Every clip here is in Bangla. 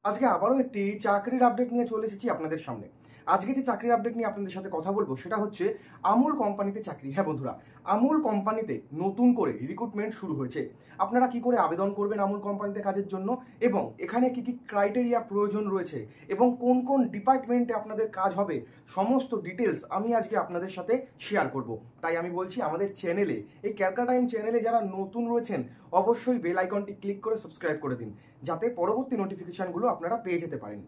আজকে আবারও একটি চাকরির আপডেট নিয়ে চলে এসেছি আপনাদের সামনে। আজকে যে চাকরির আপডেট নিয়ে আপনাদের সাথে কথা বলবো সেটা হচ্ছে আমুল কোম্পানিতে চাকরি। হ্যাঁ বন্ধুরা, আমুল কোম্পানিতে নতুন করে রিক্রুটমেন্ট শুরু হয়েছে। আপনারা কি করে আবেদন করবেন আমুল কোম্পানিতে কাজের জন্য, এবং এখানে কি কি ক্রাইটেরিয়া প্রয়োজন রয়েছে, এবং কোন কোন ডিপার্টমেন্টে আপনাদের কাজ হবে, সমস্ত ডিটেলস আমি আজকে আপনাদের সাথে শেয়ার করব। তাই আমি বলছি আমাদের চ্যানেলে, এই ক্যালকা টাইম চ্যানেলে যারা নতুন রয়েছেন অবশ্যই বেল আইকনটি ক্লিক করে সাবস্ক্রাইব করে দিন, যাতে পরবর্তী নোটিফিকেশনগুলো আপনারা পেয়ে যেতে পারেন।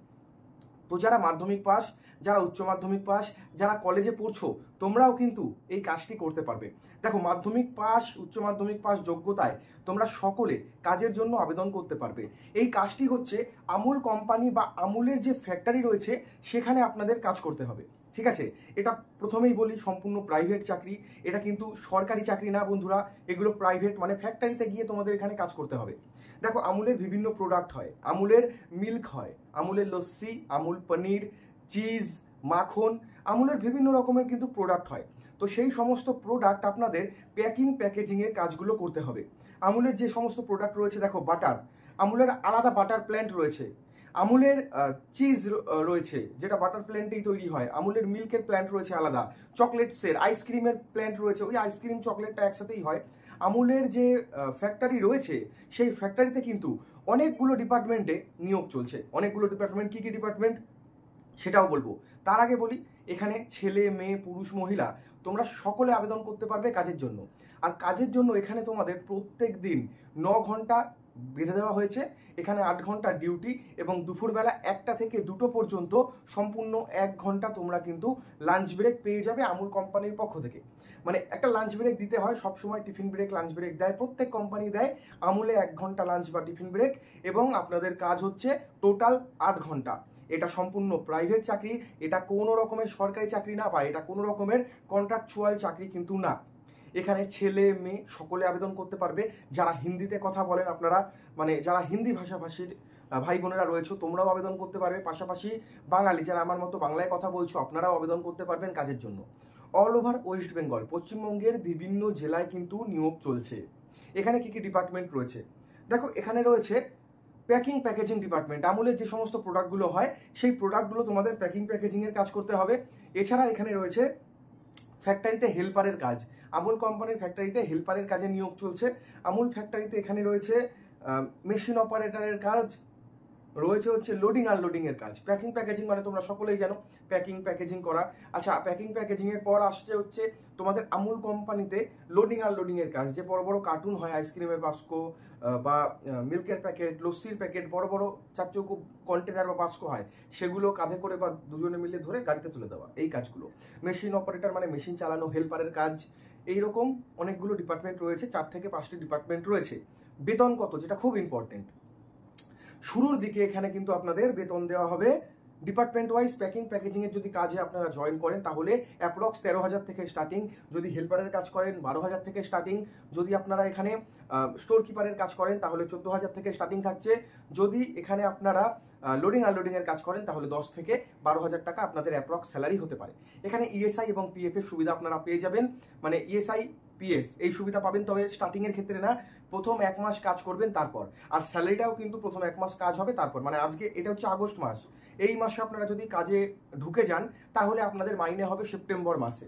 তো যারা মাধ্যমিক পাস, যারা উচ্চ মাধ্যমিক পাস, যারা কলেজে পড়ছো, তোমরাও কিন্তু এই কাজটি করতে পারবে। দেখো, মাধ্যমিক পাস, উচ্চ মাধ্যমিক পাস যোগ্যতায় তোমরা সকলে কাজের জন্য আবেদন করতে পারবে। এই কাজটি হচ্ছে আমুল কোম্পানি বা আমুলের যে ফ্যাক্টরি রয়েছে সেখানে আপনাদের কাজ করতে হবে। ঠিক আছে, এটা প্রথমেই বলি সম্পূর্ণ প্রাইভেট চাকরি, এটা কিন্তু সরকারি চাকরি না বন্ধুরা, এগুলো প্রাইভেট, মানে ফ্যাক্টরিতে গিয়ে তোমাদের এখানে কাজ করতে হবে। দেখো, আমুলের বিভিন্ন প্রোডাক্ট হয়, আমুলের মিল্ক হয়, আমুলের লস্যি, আমুল পনির, চিজ, মাখন, আমুলের বিভিন্ন রকমের কিন্তু প্রোডাক্ট হয়। তো সেই সমস্ত প্রোডাক্ট আপনাদের প্যাকেজিংয়ের কাজগুলো করতে হবে। আমুলের যে সমস্ত প্রোডাক্ট রয়েছে, দেখো বাটার, আমুলের আলাদা বাটার প্ল্যান্ট রয়েছে, আমুলের চিজ রয়েছে যেটা বাটার প্ল্যান্টেই তৈরি হয়, আমুলের মিল্কের প্ল্যান্ট রয়েছে আলাদা, চকলেটসের, আইসক্রিমের প্ল্যান্ট রয়েছে, ওই আইসক্রিম চকলেটটা একসাথেই হয়। আমুলের যে ফ্যাক্টরি রয়েছে সেই ফ্যাক্টরিতে কিন্তু অনেকগুলো ডিপার্টমেন্টে নিয়োগ চলছে। অনেকগুলো ডিপার্টমেন্ট, কি কি ডিপার্টমেন্ট সেটাও বলবো। তার আগে বলি, এখানে ছেলে মেয়ে পুরুষ মহিলা তোমরা সকলে আবেদন করতে পারবে কাজের জন্য। আর কাজের জন্য এখানে তোমাদের প্রত্যেক দিন 9 ঘন্টা বেঁধে দেওয়া হয়েছে। এখানে 8 ঘন্টা ডিউটি, এবং দুপুরবেলা 1টা থেকে 2টো পর্যন্ত সম্পূর্ণ 1 ঘন্টা তোমরা কিন্তু লাঞ্চ ব্রেক পেয়ে যাবে আমুল কোম্পানির পক্ষ থেকে। মানে একটা লাঞ্চ ব্রেক দিতে হয় সবসময়, টিফিন ব্রেক, লাঞ্চ ব্রেক দেয়, প্রত্যেক কোম্পানি দেয়। আমুলে 1 ঘন্টা লাঞ্চ বা টিফিন ব্রেক, এবং আপনাদের কাজ হচ্ছে টোটাল 8 ঘন্টা। এটা সম্পূর্ণ প্রাইভেট চাকরি, এটা কোনো রকমের সরকারি চাকরি না, বা এটা কোনো রকমের কন্ট্রাকচুয়াল চাকরি কিন্তু না। এখানে ছেলে মেয়ে সকলে আবেদন করতে পারবে। যারা হিন্দিতে কথা বলেন আপনারা, মানে যারা হিন্দি ভাষাভাষীর ভাই বোনেরা রয়েছে তোমরাও আবেদন করতে পারবে। পাশাপাশি বাঙালি যারা আমার মতো বাংলায় কথা বলছো আপনারাও আবেদন করতে পারবেন কাজের জন্য। অল ওভার ওয়েস্ট বেঙ্গল, পশ্চিমবঙ্গের বিভিন্ন জেলায় কিন্তু নিয়োগ চলছে। এখানে কি কি ডিপার্টমেন্ট রয়েছে দেখো, এখানে রয়েছে প্যাকেজিং ডিপার্টমেন্ট। আমুলের যে সমস্ত প্রোডাক্টগুলো হয় সেই প্রোডাক্টগুলো তোমাদের প্যাকেজিংয়ের কাজ করতে হবে। এছাড়া এখানে রয়েছে ফ্যাক্টরিতে হেল্পারের কাজ। আমুল কোম্পানির ফ্যাক্টরিতে হেল্পারের কাজে নিয়োগ চলছে। আমুল ফ্যাক্টরিতে এখানে রয়েছে মেশিন অপারেটরের কাজ, রয়েছে হচ্ছে লোডিং আনলোডিং এর কাজ। প্যাকেজিং মানে তোমরা সকলেই জানো প্যাকেজিং করা। আচ্ছা, প্যাকেজিং এর পর আসছে হচ্ছে তোমাদের আমুল কোম্পানিতে লোডিং আনলোডিং এর কাজ। যে বড় বড় কার্টুন হয়, আইসক্রিমের বাস্ক বা মিল্কের প্যাকেট, লস্যির প্যাকেট, বড় বড় 4 চৌকো কন্টেনার বা বাস্ক হয়, সেগুলো কাঁধে করে বা দুজনে মিলে ধরে গাড়িতে তুলে দেওয়া, এই কাজগুলো। মেশিন অপারেটর মানে মেশিন চালানো, হেল্পারের কাজ। এইরকম অনেকগুলো ডিপার্টমেন্ট রয়েছে, 4 থেকে 5টি ডিপার্টমেন্ট রয়েছে। বেতন কত, যেটা খুব ইম্পর্টেন্ট, শুরুর দিকে এখানে কিন্তু আপনাদের বেতন দেওয়া হবে ডিপার্টমেন্ট ওয়াইজ। প্যাকেজিং এর যদি কাজে আপনারা জয়েন করেন তাহলে অ্যাপ্রক্স 13,000 থেকে স্টার্টিং, যদি হেল্পারের কাজ করেন 12,000 থেকে স্টার্টিং, যদি আপনারা এখানে স্টোর কিপারের কাজ করেন তাহলে 14,000 থেকে স্টার্টিং থাকছে, যদি এখানে আপনারা লোডিং আনলোডিং এর কাজ করেন তাহলে 10 থেকে 12,000 টাকা আপনাদের অ্যাপ্রক্স স্যালারি হতে পারে। এখানে ইএসআই এবং পিএফ এর সুবিধা আপনারা পেয়ে যাবেন, মানে ইএসআই পিএফ এই সুবিধা পাবেন, তবে স্টার্টিং এর ক্ষেত্রে না, প্রথম 1 মাস কাজ করবেন তারপর। আর স্যালারিটাও কিন্তু প্রথম 1 মাস কাজ হবে তারপর, মানে আজকে এটা হচ্ছে আগস্ট মাস, এই মাসে আপনারা যদি কাজে ঢুকে যান তাহলে আপনাদের মাইনে হবে সেপ্টেম্বর মাসে।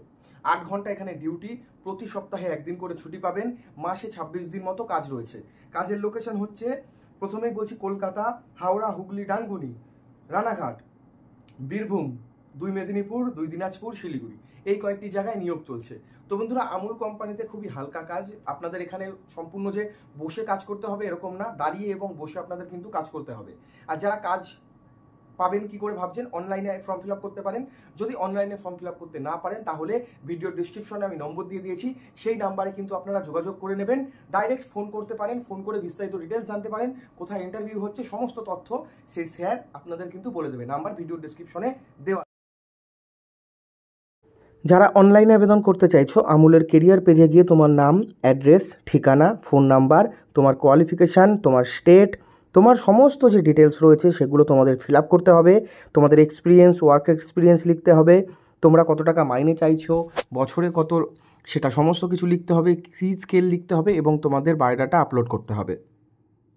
8 ঘন্টা এখানে ডিউটি, প্রতি সপ্তাহে 1 দিন করে ছুটি পাবেন, মাসে 26 দিন মতো কাজ রয়েছে। কাজের লোকেশন হচ্ছে, প্রথমেই বলছি, কলকাতা, হাওড়া, হুগলি, ডানকুনি, রানাঘাট, বীরভূম, 2 মেদিনীপুর, 2 দিনাজপুর, শিলিগুড়ি, এই কয়েকটি জায়গায় নিয়োগ চলছে। তো বন্ধুরা, আমুল কোম্পানিতে খুবই হালকা কাজ। আপনাদের এখানে সম্পূর্ণ যে বসে কাজ করতে হবে এরকম না, দাঁড়িয়ে এবং বসে আপনাদের কিন্তু কাজ করতে হবে। আর যারা কাজ পাবেন কি করে ভাবছেন, অনলাইনে ফর্ম ফিল আপ করতে পারেন। যদি অনলাইনে ফর্ম ফিল আপ করতে না পারেন তাহলে ভিডিও ডিসক্রিপশনে আমি নম্বর দিয়ে দিয়েছি, সেই নাম্বারে কিন্তু আপনারা যোগাযোগ করে নেবেন। ডাইরেক্ট ফোন করতে পারেন, ফোন করে বিস্তারিত ডিটেলস জানতে পারেন, কোথায় ইন্টারভিউ হচ্ছে, সমস্ত তথ্য সেই স্যার আপনাদের কিন্তু বলে দেবে। নাম্বার ভিডিও ডিসক্রিপশনে দেওয়া। যারা অনলাইনে আবেদন করতে চাইছো, আমুলের কেরিয়ার পেজে গিয়ে তোমার নাম, অ্যাড্রেস, ঠিকানা, ফোন নাম্বার, তোমার কোয়ালিফিকেশান, তোমার স্টেট, তোমার সমস্ত যে ডিটেলস রয়েছে সেগুলো তোমাদের ফিল আপ করতে হবে। তোমাদের এক্সপিরিয়েন্স, ওয়ার্ক এক্সপিরিয়েন্স লিখতে হবে, তোমরা কত টাকা মাইনে চাইছো, বছরে কত, সেটা সমস্ত কিছু লিখতে হবে, কি স্কেল লিখতে হবে, এবং তোমাদের বায়োডাটা আপলোড করতে হবে।